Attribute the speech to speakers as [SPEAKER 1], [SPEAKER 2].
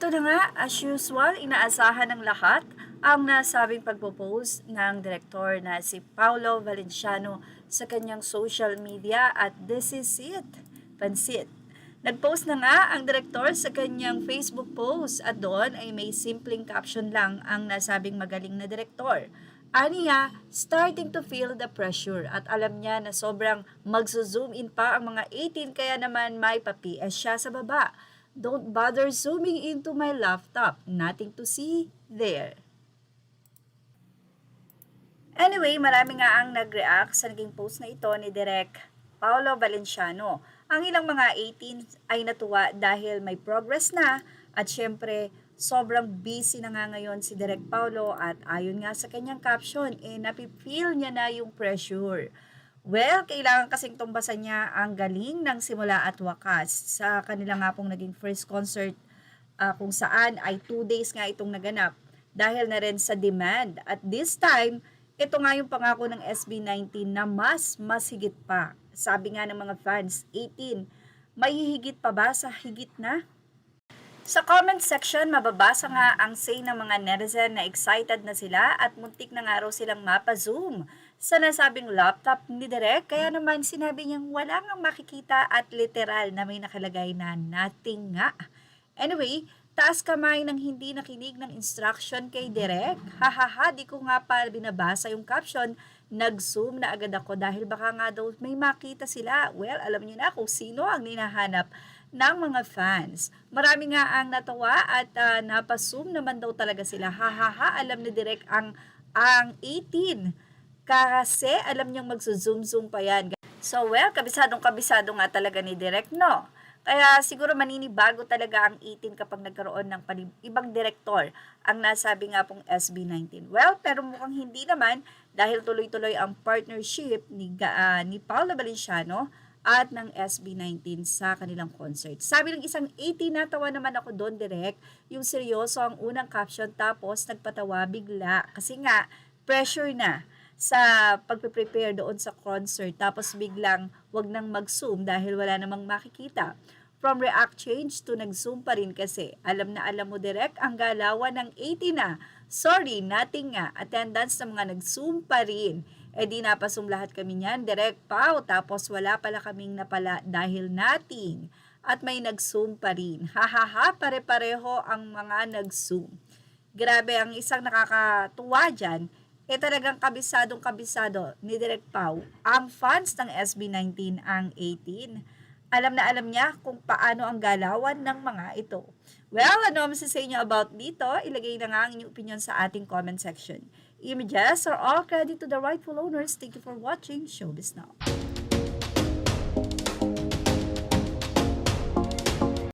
[SPEAKER 1] Eto na nga, as usual, inaasahan ng lahat ang nasabing pagpo-post ng direktor na si Paulo Valenciano sa kanyang social media at this is it, pansit. Nag-post na nga ang direktor sa kanyang Facebook post at doon ay may simpleng caption lang ang nasabing magaling na direktor. Aniya, starting to feel the pressure at alam niya na sobrang magzo-zoom in pa ang mga 18 kaya naman may pa-PS siya sa baba. Don't bother zooming into my laptop. Nothing to see there. Anyway, marami nga ang nag-react sa naging post na ito ni Direk Paulo Valenciano. Ang ilang mga 18 ay natuwa dahil may progress na at syempre sobrang busy na nga ngayon si Direk Paulo at ayon nga sa kanyang caption, napipeel niya na yung pressure. Well, kailangan kasing tumbasan niya ang galing ng simula at wakas sa kanila nga pong naging first concert kung saan ay 2 days nga itong naganap dahil na rin sa demand. At this time, ito nga yung pangako ng SB19 na mas higit pa. Sabi nga ng mga fans, 18, may higit pa ba sa higit na? Sa comment section, mababasa nga ang say ng mga netizen na excited na sila at muntik na nga raw silang mapa-zoom sa nasabing laptop ni Direk. Kaya naman sinabi niyang wala ngang makikita at literal na may nakalagay na nothing nga. Anyway, taas kamay ng hindi nakinig ng instruction kay Direk. Hahaha, di ko nga pa binabasa yung caption. Nag-zoom na agad ako dahil baka nga daw may makita sila. Well, alam niyo na kung sino ang hinahanap ng mga fans. Marami nga ang natawa at napazoom naman daw talaga sila. Hahaha, alam ni Direk ang 18. Kasi alam niyang magzo-zoom-zoom pa yan. So well, kabisado nga talaga ni Direk, no? Kaya siguro maninibago talaga ang 18 kapag nagkaroon ng ibang direktor ang nasabi nga pong SB19. Well, pero mukhang hindi naman dahil tuloy-tuloy ang partnership ni Paulo Valenciano at ng SB19 sa kanilang concert. Sabi ng isang 18, natawa naman ako doon, Direk, yung seryoso ang unang caption tapos nagpatawa bigla kasi nga pressure na sa pagpe-prepare doon sa concert tapos biglang wag nang mag-zoom dahil wala namang makikita. From react change to nag-zoom pa rin kasi. Alam na alam mo, Direk, ang galawan ng 18 na. Sorry, nothing nga. Attendance ng mga nag-zoom pa rin. Di napasum lahat kami niyan, Direk Pau. Tapos wala pala kaming napala dahil nothing. At may nag-zoom pa rin. Hahaha, pare-pareho ang mga nag-zoom. Grabe, ang isang nakakatuwa dyan, talagang kabisado ni Direk Pau. Ang fans ng SB19 ang 18. Alam na alam niya kung paano ang galawan ng mga ito. Well, ano ang masasay niyo about dito? Ilagay na nga ang inyong opinion sa ating comment section. Images are all credit to the rightful owners. Thank you for watching Showbiz Now.